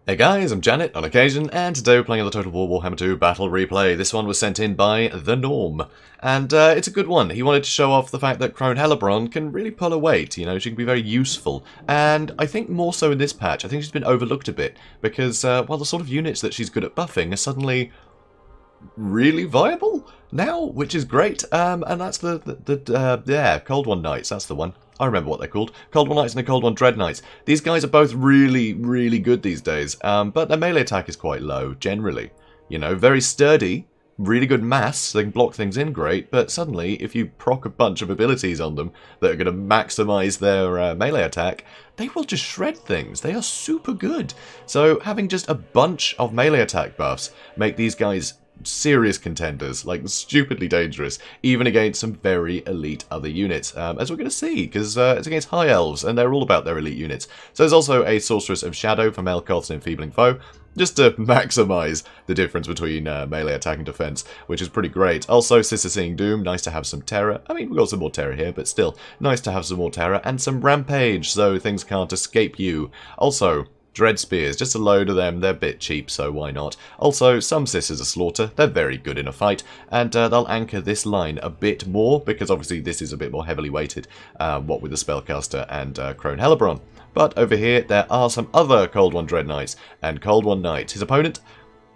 Hey guys, I'm JanetOnOccasion, and today we're playing the Total War Warhammer II Battle Replay. This one was sent in by TheNorm, and it's a good one. He wanted to show off the fact that Crone Hellebron can really pull her weight, you know, she can be very useful. And I think more so in this patch, I think she's been overlooked a bit, because, well, the sort of units that she's good at buffing are suddenly really viable now, which is great. And that's yeah, Cold One Knights, that's the one. I remember what they're called. Cold One Knights and the Cold One Dread Knights. These guys are both really, really good these days, but their melee attack is quite low, generally. You know, very sturdy, really good mass, so they can block things in great, but suddenly, if you proc a bunch of abilities on them that are going to maximise their melee attack, they will just shred things. They are super good. So having just a bunch of melee attack buffs make these guys serious contenders, like stupidly dangerous, even against some very elite other units, as we're going to see, because it's against High Elves, and they're all about their elite units. So there's also a Sorceress of Shadow for Melkoth's Enfeebling Foe, just to maximise the difference between melee attack and defence, which is pretty great. Also, Sister Seeing Doom, nice to have some terror. I mean, we've got some more terror here, but still, nice to have some more terror, and some rampage, so things can't escape you. Also, Dread Spears, just a load of them, they're a bit cheap, so why not? Also, some Sisters of Slaughter, they're very good in a fight, and they'll anchor this line a bit more, because obviously this is a bit more heavily weighted, what with the Spellcaster and Crone Hellebron. But over here, there are some other Cold One Dread Knights and Cold One Knight. His opponent,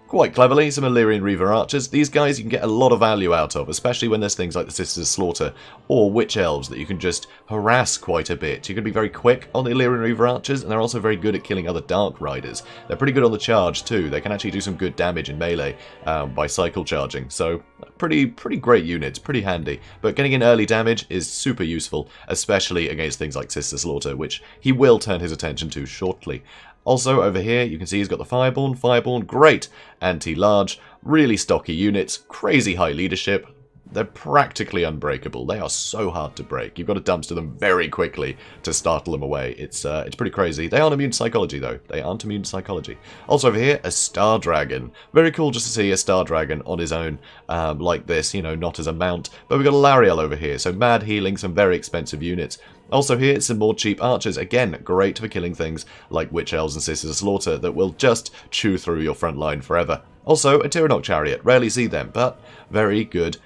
quite cleverly, some Illyrian Reaver Archers. These guys you can get a lot of value out of, especially when there's things like the Sisters of Slaughter or Witch Elves that you can just harass quite a bit. You can be very quick on the Illyrian Reaver Archers, and they're also very good at killing other Dark Riders. They're pretty good on the charge too. They can actually do some good damage in melee by cycle charging. So pretty great units, pretty handy. But getting in early damage is super useful, especially against things like Sister Slaughter, which he will turn his attention to shortly. Also, over here, you can see he's got the Fireborn. Fireborn, great anti-large, really stocky units, crazy high leadership. They're practically unbreakable. They are so hard to break. You've got to dumpster them very quickly to startle them away. It's pretty crazy. They aren't immune to psychology, though. They aren't immune to psychology. Also over here, a Star Dragon. Very cool just to see a Star Dragon on his own, like this, you know, not as a mount. But we've got a Lariel over here, so mad healing, some very expensive units. Also here, some more cheap archers. Again, great for killing things like Witch Elves and Sisters of Slaughter that will just chew through your front line forever. Also, a Tyrannok Chariot. Rarely see them, but very good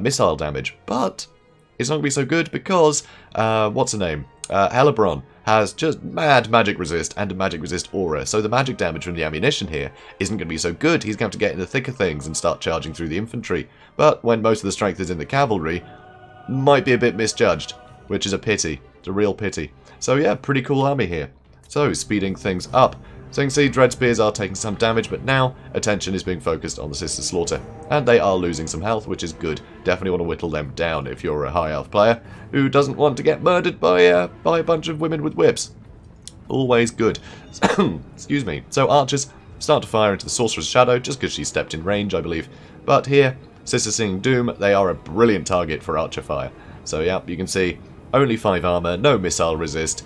missile damage. But it's not going to be so good because, what's her name? Hellebron has just mad magic resist and a magic resist aura. So the magic damage from the ammunition here isn't going to be so good. He's going to have to get in the thick of things and start charging through the infantry. But when most of the strength is in the cavalry, might be a bit misjudged, which is a pity. It's a real pity. So yeah, pretty cool army here. So, speeding things up. So you can see Dread Spears are taking some damage, but now attention is being focused on the Sister Slaughter. And they are losing some health, which is good. Definitely want to whittle them down if you're a High Elf player who doesn't want to get murdered by a bunch of women with whips. Always good. Excuse me. So archers start to fire into the Sorcerer's Shadow, just because she stepped in range, I believe. But here, Sister Seeing Doom, they are a brilliant target for archer fire. So yeah, you can see only 5 armor, no missile resist.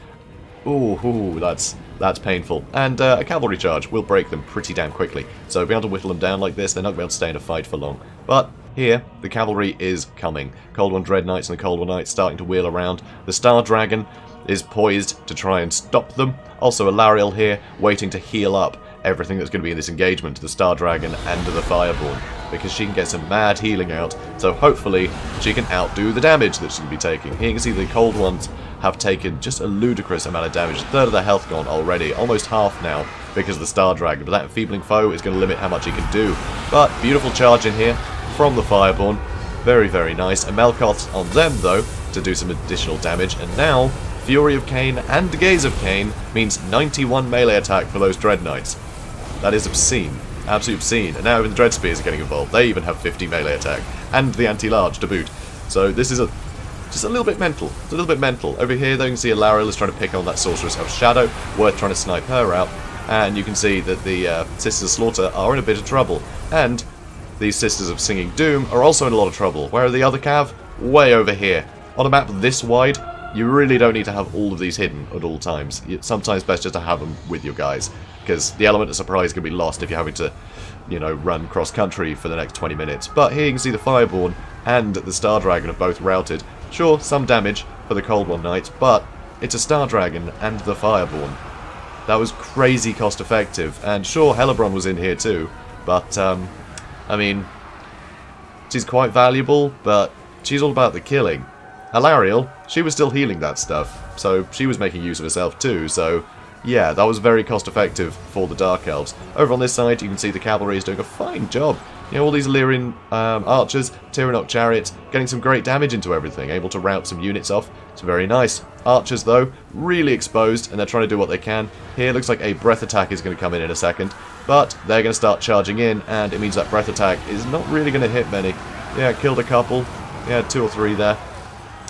Ooh, that's painful. And a cavalry charge will break them pretty damn quickly. So being able to whittle them down like this, they're not going to be able to stay in a fight for long. But here, the cavalry is coming. Cold One Dread Knights and the Cold One Knights starting to wheel around. The Star Dragon is poised to try and stop them. Also a Lariel here, waiting to heal up everything that's going to be in this engagement to the Star Dragon and to the Fireborn, because she can get some mad healing out, so hopefully she can outdo the damage that she can be taking. Here you can see the Cold Ones have taken just a ludicrous amount of damage, a third of their health gone already, almost half now because of the Star Dragon, but that Enfeebling Foe is going to limit how much he can do. But beautiful charge in here from the Fireborn, very, very nice. A Melkoth's on them though to do some additional damage, and now Fury of Cain and Gaze of Cain means 91 melee attack for those Dread Knights. That is obscene. Absolutely obscene. And now even the Dread Spears are getting involved. They even have 50 melee attack. And the anti-large to boot. So this is just a little bit mental. It's a little bit mental. Over here, though, you can see a Lariel is trying to pick on that Sorceress of Shadow. Worth trying to snipe her out. And you can see that the Sisters of Slaughter are in a bit of trouble. And these Sisters of Singing Doom are also in a lot of trouble. Where are the other cav? Way over here. On a map this wide, you really don't need to have all of these hidden at all times. It's sometimes best just to have them with your guys, because the element of surprise can be lost if you're having to, you know, run cross-country for the next 20 minutes. But here you can see the Fireborn and the Star Dragon are both routed. Sure, some damage for the Cold One Knight, but it's a Star Dragon and the Fireborn. That was crazy cost effective. And sure, Hellebron was in here too, but I mean, she's quite valuable, but she's all about the killing. Alariel, she was still healing that stuff, so she was making use of herself too, so yeah, that was very cost effective for the Dark Elves. Over on this side, you can see the Cavalry is doing a fine job. You know, all these Illyrian archers, Tyrannoc chariots, getting some great damage into everything, able to rout some units off. It's very nice. Archers, though, really exposed, and they're trying to do what they can. Here, looks like a breath attack is going to come in a second, but they're going to start charging in, and it means that breath attack is not really going to hit many. Yeah, killed a couple. Yeah, 2 or 3 there.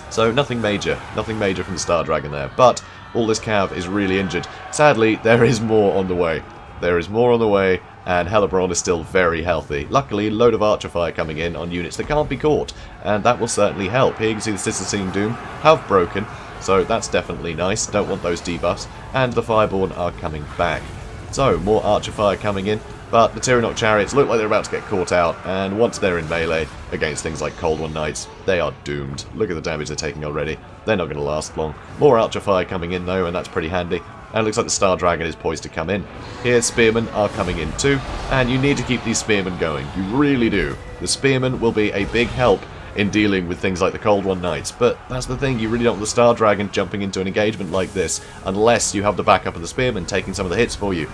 So nothing major from the Star Dragon there, but all this cav is really injured. Sadly, there is more on the way. There is more on the way, and Hellebron is still very healthy. Luckily, a load of archer fire coming in on units that can't be caught, and that will certainly help. Here you can see the Sisters Seeing Doom have broken, so that's definitely nice. Don't want those debuffs, and the Fireborn are coming back. So, more archer fire coming in, but the Tyrannoc chariots look like they're about to get caught out, and once they're in melee against things like Cold One Knights, they are doomed. Look at the damage they're taking already. They're not going to last long. More archer fire coming in though, and that's pretty handy. And it looks like the Star Dragon is poised to come in. Here, Spearmen are coming in too, and you need to keep these Spearmen going. You really do. The Spearmen will be a big help in dealing with things like the Cold One Knights, but that's the thing, you really don't want the Star Dragon jumping into an engagement like this unless you have the backup of the Spearmen taking some of the hits for you.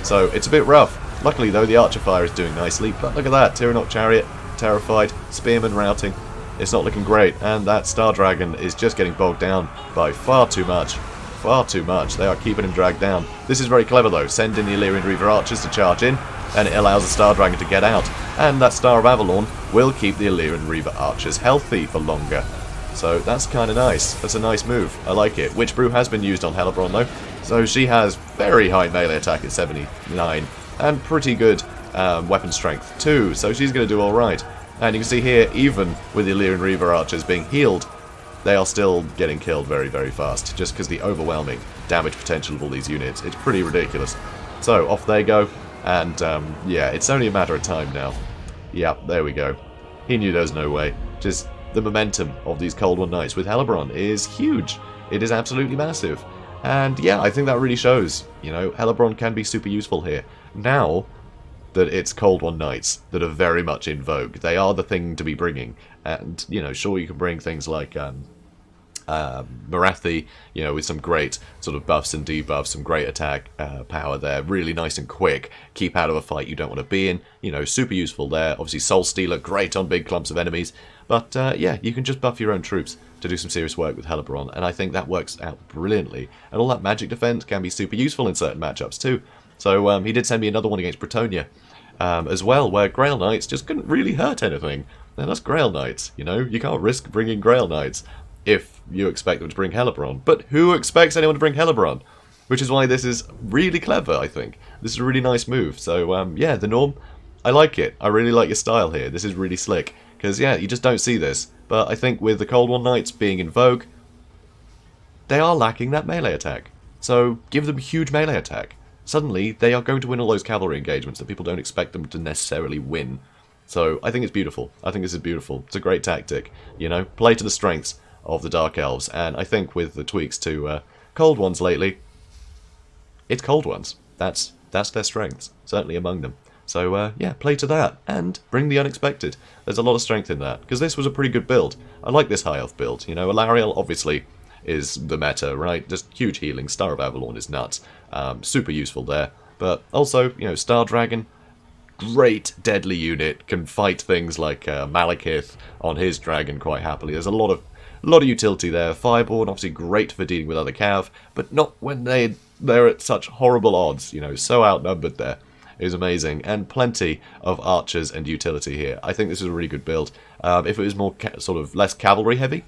So it's a bit rough. Luckily though, the Archer Fire is doing nicely, but look at that, Tyrannoc Chariot, terrified, Spearmen routing. It's not looking great, and that Star Dragon is just getting bogged down by far too much. Far too much. They are keeping him dragged down. This is very clever though, send in the Illyrian Reaver Archers to charge in, and it allows the Star Dragon to get out. And that Star of Avalon will keep the Illyrian Reaver Archers healthy for longer. So that's kind of nice. That's a nice move. I like it. Witch Brew has been used on Hellebron though, so she has very high melee attack at 79, and pretty good weapon strength too, so she's going to do alright. And you can see here, even with the Illyrian Reaver Archers being healed, they are still getting killed very, very fast, just because the overwhelming damage potential of all these units. It's pretty ridiculous. So, off they go, and yeah, it's only a matter of time now. Yeah, there we go. He knew there was no way. Just the momentum of these Cold One Knights with Hellebron is huge. It is absolutely massive. And yeah, I think that really shows, you know, Hellebron can be super useful here. Now that it's Cold One Knights that are very much in vogue. They are the thing to be bringing. And, you know, sure, you can bring things like Morathi, you know, with some great sort of buffs and debuffs, some great attack power there, really nice and quick, keep out of a fight you don't want to be in, you know, super useful there. Obviously Soul Stealer, great on big clumps of enemies, but yeah, you can just buff your own troops to do some serious work with Hellebron, and I think that works out brilliantly. And all that magic defense can be super useful in certain matchups too. So he did send me another one against Bretonnia as well, where Grail Knights just couldn't really hurt anything. Now that's Grail Knights, you know, you can't risk bringing Grail Knights if you expect them to bring Hellebron. But who expects anyone to bring Hellebron? Which is why this is really clever, I think. This is a really nice move. So, yeah, TheNorm, I like it. I really like your style here. This is really slick. Because, yeah, you just don't see this. But I think with the Cold One Knights being in vogue, they are lacking that melee attack. So, give them huge melee attack. Suddenly, they are going to win all those cavalry engagements that people don't expect them to necessarily win. So, I think it's beautiful. I think this is beautiful. It's a great tactic. You know, play to the strengths of the Dark Elves, and I think with the tweaks to Cold Ones lately, it's Cold Ones. That's their strengths, certainly among them. So yeah, play to that, and bring the unexpected. There's a lot of strength in that, because this was a pretty good build. I like this high elf build, you know, Alariel obviously is the meta, right? Just huge healing, Star of Avalon is nuts, super useful there, but also, you know, Star Dragon, great deadly unit, can fight things like Malekith on his dragon quite happily. There's a lot of utility there. Fireborn, obviously great for dealing with other cav, but not when they're at such horrible odds, you know, so outnumbered there. It was amazing, and plenty of archers and utility here. I think this is a really good build. If it was more sort of less cavalry heavy,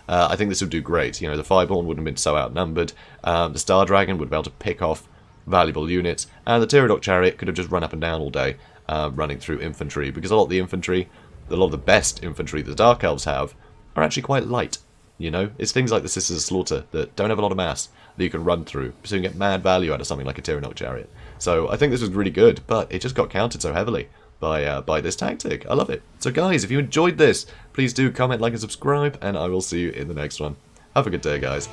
I think this would do great. You know, the Fireborn wouldn't have been so outnumbered, the Star Dragon would be able to pick off valuable units, and the Tyrannoc Chariot could have just run up and down all day, running through infantry, because a lot of the best infantry that the Dark Elves have are actually quite light. You know, it's things like the Sisters of Slaughter that don't have a lot of mass that you can run through, so you can get mad value out of something like a Tyrannoc Chariot. So I think this was really good, but it just got countered so heavily by this tactic. I love it. So guys, if you enjoyed this, please do comment, like, and subscribe, and I will see you in the next one. Have a good day, guys.